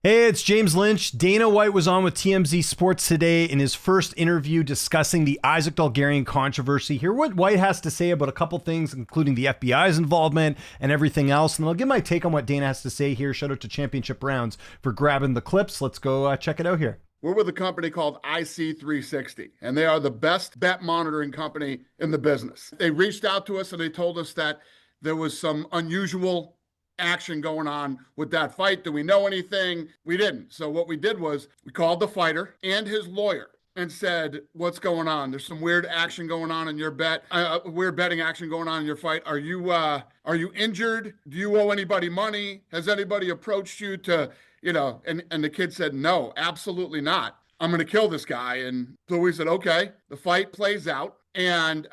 Hey, it's James Lynch. Dana White was on with TMZ Sports today in his first interview discussing the Isaac Dulgarian controversy. Hear what White has to say about a couple things, including the FBI's involvement and everything else. And I'll give my take on what Dana has to say here. Shout out to Championship Rounds for grabbing the clips. Let's go check it out here. We're with a company called IC360, and they are the best bet monitoring company in the business. They reached out to us and they told us that there was some unusual action going on with that fight. Do we know anything? We didn't. So what we did was we called the fighter and his lawyer and said, what's going on? There's some weird action going on in your bet, weird betting action going on in your fight. Are you injured? Do you owe anybody money? Has anybody approached you to, and the kid said, no, absolutely not. I'm going to kill this guy. And so we said, okay, the fight plays out and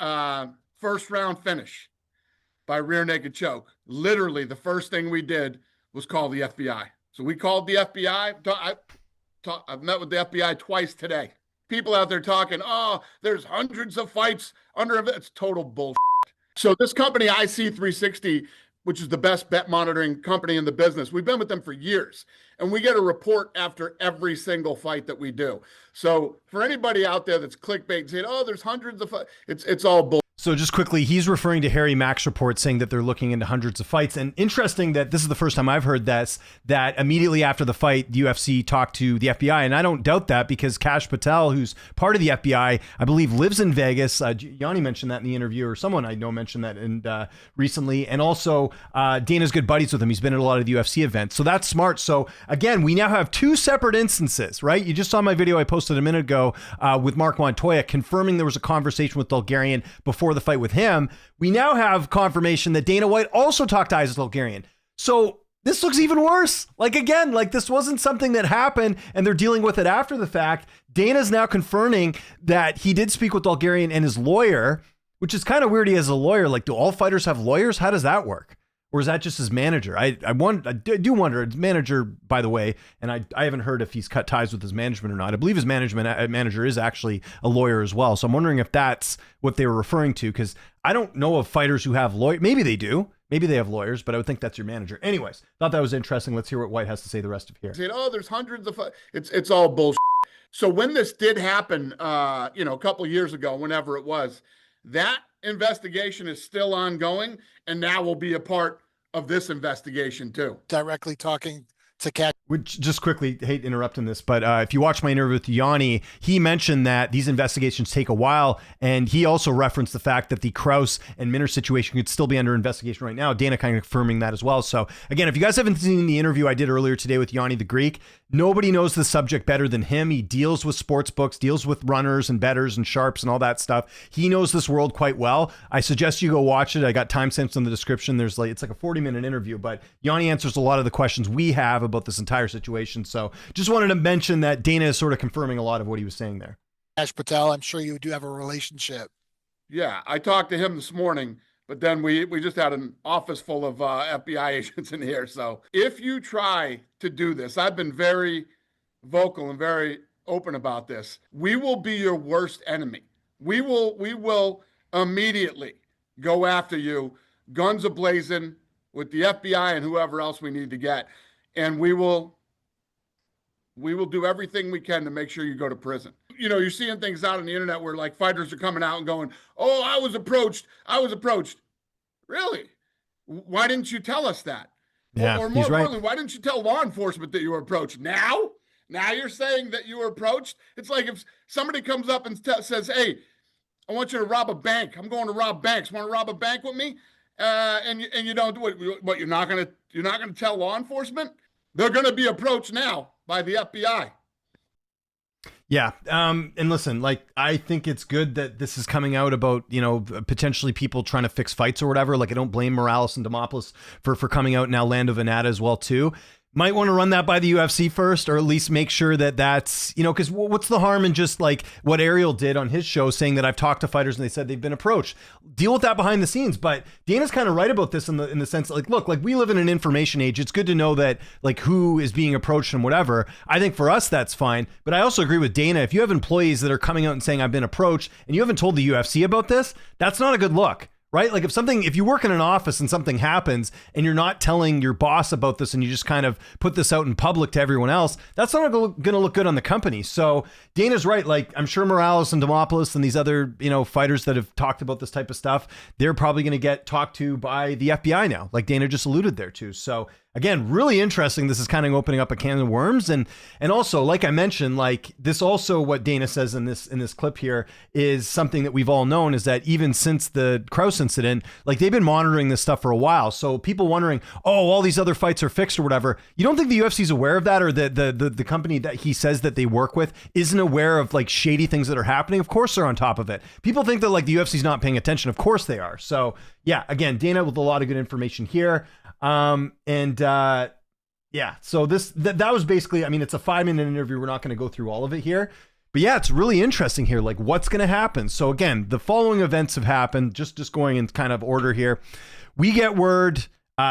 first round finish by rear naked choke. Literally, the first thing we did was call the FBI. So we called the FBI. I've met with the FBI twice today. People out there talking, oh, there's hundreds of fights under it. It's total bullshit. So this company, IC360, which is the best bet monitoring company in the business, we've been with them for years. And we get a report after every single fight that we do. So for anybody out there that's clickbait and saying, oh, there's hundreds of fights, it's all bullshit. So just quickly, he's referring to Harry Mack's report saying that they're looking into hundreds of fights. And interesting that this is the first time I've heard this, that immediately after the fight, the UFC talked to the FBI. And I don't doubt that because Kash Patel, who's part of the FBI, I believe lives in Vegas. Yanni mentioned that in the interview, or someone I know mentioned that recently. And also Dana's good buddies with him. He's been at a lot of the UFC events. So that's smart. So again, we now have two separate instances, right? You just saw my video I posted a minute ago with Mark Montoya confirming there was a conversation with Dulgarian before the fight with him. We now have confirmation that Dana White also talked to Isaac Dulgarian. So this looks even worse. This wasn't something that happened and they're dealing with it after the fact. Dana's now confirming that he did speak with Dulgarian and his lawyer, which is kind of weird. He has a lawyer. Like, do all fighters have lawyers? How does that work? Or is that just his manager? I do wonder. His manager, by the way, and I haven't heard if he's cut ties with his management or not. I believe his manager is actually a lawyer as well. So I'm wondering if that's what they were referring to, because I don't know of fighters who have lawyers. Maybe they do. Maybe they have lawyers, but I would think that's your manager. Anyways, thought that was interesting. Let's hear what White has to say the rest of here. Saying, oh, there's hundreds of it's all bullshit. So when this did happen, a couple of years ago, whenever it was, that investigation is still ongoing and now will be a part of this investigation too. Directly talking to Cat. Which, just quickly, hate interrupting this, but if you watch my interview with Yanni, he mentioned that these investigations take a while, and he also referenced the fact that the Krause and Minner situation could still be under investigation right now. Dana kind of confirming that as well. So again, if you guys haven't seen the interview I did earlier today with Yanni the Greek, nobody knows the subject better than him. He deals with sports books, deals with runners and bettors and sharps and all that stuff. He knows this world quite well. I suggest you go watch it. I got timestamps in the description. It's like a 40-minute interview, but Yanni answers a lot of the questions we have about this entire situation. So just wanted to mention that Dana is sort of confirming a lot of what he was saying there. Kash Patel, I'm sure you do have a relationship. Yeah, I talked to him this morning, but then we just had an office full of FBI agents in here. So if you try to do this, I've been very vocal and very open about this. We will be your worst enemy. We will immediately go after you, guns a-blazing, with the FBI and whoever else we need to get. And we will do everything we can to make sure you go to prison. You're seeing things out on the internet where like fighters are coming out and going, oh, I was approached. Really? Why didn't you tell us that? Yeah, or more he's right. importantly, why didn't you tell law enforcement that you were approached? Now you're saying that you were approached? It's like if somebody comes up and says, hey, I want you to rob a bank. I'm going to rob banks. Want to rob a bank with me? And you don't do it. What, you're not going to tell law enforcement? They're going to be approached now by the FBI. Yeah. And listen, I think it's good that this is coming out about, potentially people trying to fix fights or whatever. I don't blame Morales and Demopoulos for coming out, now Lando Venata as well too. Might want to run that by the UFC first, or at least make sure that that's, because what's the harm in just like what Ariel did on his show, saying that I've talked to fighters and they said they've been approached. Deal with that behind the scenes. But Dana's kind of right about this in the sense that look, we live in an information age. It's good to know that who is being approached and whatever. I think for us, that's fine. But I also agree with Dana. If you have employees that are coming out and saying I've been approached and you haven't told the UFC about this, that's not a good look. right? Like if you work in an office and something happens and you're not telling your boss about this and you just kind of put this out in public to everyone else, that's not going to look good on the company. So Dana's right. Like I'm sure Morales and Demopoulos and these other, fighters that have talked about this type of stuff, they're probably going to get talked to by the FBI now, like Dana just alluded there to. So again, really interesting. This is kind of opening up a can of worms. And also, like I mentioned, like this also what Dana says in this clip here is something that we've all known, is that even since the Krause incident, like they've been monitoring this stuff for a while. So people wondering, oh, all these other fights are fixed or whatever. You don't think the UFC is aware of that, or the company that he says that they work with isn't aware of like shady things that are happening? Of course they're on top of it. People think that like the UFC is not paying attention. Of course they are. So yeah, again, Dana with a lot of good information here. So that was basically, I mean, it's a 5-minute interview. We're not going to go through all of it here, but yeah, it's really interesting here. Like what's going to happen? So again, the following events have happened, just going in kind of order here. We get word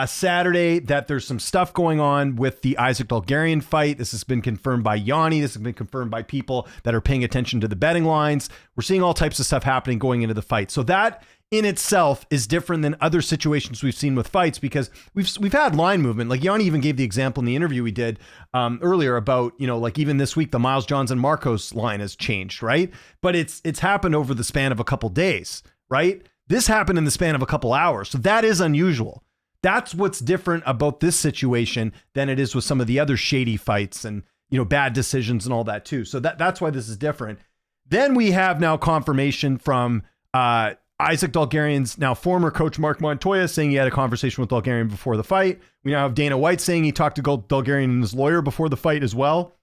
Saturday that there's some stuff going on with the Isaac Dulgarian fight. This has been confirmed by Yanni. This has been confirmed by people that are paying attention to the betting lines. We're seeing all types of stuff happening going into the fight. So that in itself is different than other situations we've seen with fights, because we've had line movement. Like Yanni even gave the example in the interview we did earlier about, like even this week, the Miles Johns and Marcos line has changed, right? But it's happened over the span of a couple days, right? This happened in the span of a couple hours. So that is unusual. That's what's different about this situation than it is with some of the other shady fights and, bad decisions and all that too. So that's why this is different. Then we have now confirmation from Isaac Dulgarian's now former coach, Mark Montoya, saying he had a conversation with Dulgarian before the fight. We now have Dana White saying he talked to Dulgarian and his lawyer before the fight as well,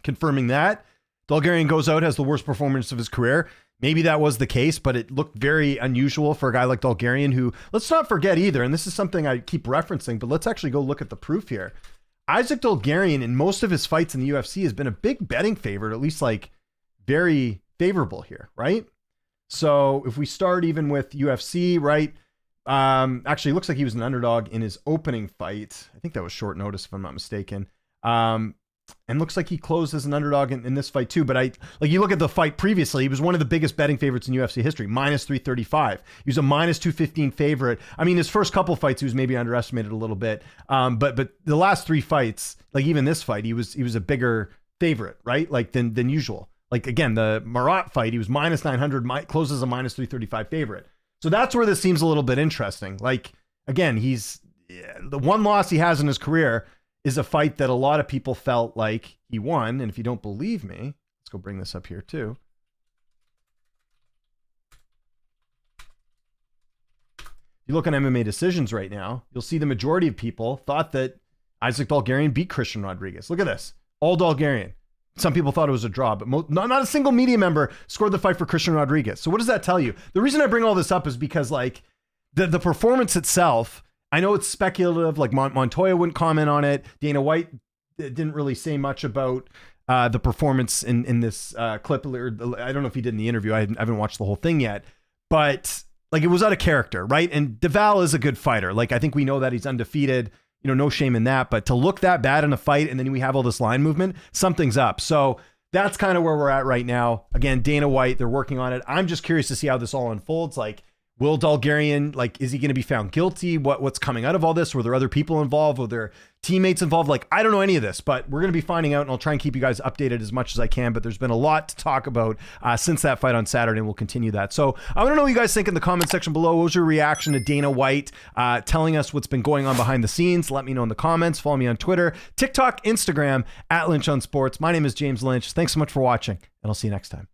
confirming that. Dulgarian goes out, has the worst performance of his career. Maybe that was the case, but it looked very unusual for a guy like Dulgarian, who, let's not forget either, and this is something I keep referencing, but let's actually go look at the proof here. Isaac Dulgarian, in most of his fights in the UFC, has been a big betting favorite, at least like very favorable here, right? So if we start even with UFC, right? Actually, it looks like he was an underdog in his opening fight. I think that was short notice, if I'm not mistaken. And looks like he closed as an underdog in this fight too. But you look at the fight previously, he was one of the biggest betting favorites in UFC history, minus 335. He was a minus 215 favorite. I mean, his first couple fights, he was maybe underestimated a little bit. But the last three fights, like even this fight, he was a bigger favorite, right? Like than usual. Like again, the Marat fight, he was minus 900, closes a minus 335 favorite. So that's where this seems a little bit interesting. Like again, the one loss he has in his career is a fight that a lot of people felt like he won. And if you don't believe me, let's go bring this up here too. You look on MMA decisions right now, you'll see the majority of people thought that Isaac Dulgarian beat Christian Rodriguez. Look at this, all Dulgarian. Some people thought it was a draw, but not a single media member scored the fight for Christian Rodriguez. So what does that tell you? The reason I bring all this up is because like the performance itself, I know it's speculative, like Montoya wouldn't comment on it. Dana White didn't really say much about the performance in this clip. Or I don't know if he did in the interview. I haven't watched the whole thing yet. But like it was out of character, right? And Duval is a good fighter. Like I think we know that he's undefeated. No shame in that. But to look that bad in a fight and then we have all this line movement, something's up. So that's kind of where we're at right now. Again, Dana White, they're working on it. I'm just curious to see how this all unfolds. Like, will Dulgarian, like, is he going to be found guilty? What's coming out of all this? Were there other people involved? Were there teammates involved? Like, I don't know any of this, but we're going to be finding out, and I'll try and keep you guys updated as much as I can. But there's been a lot to talk about since that fight on Saturday, and we'll continue that. So I want to know what you guys think in the comment section below. What was your reaction to Dana White telling us what's been going on behind the scenes? Let me know in the comments. Follow me on Twitter, TikTok, Instagram, @Lynch on Sports. My name is James Lynch. Thanks so much for watching, and I'll see you next time.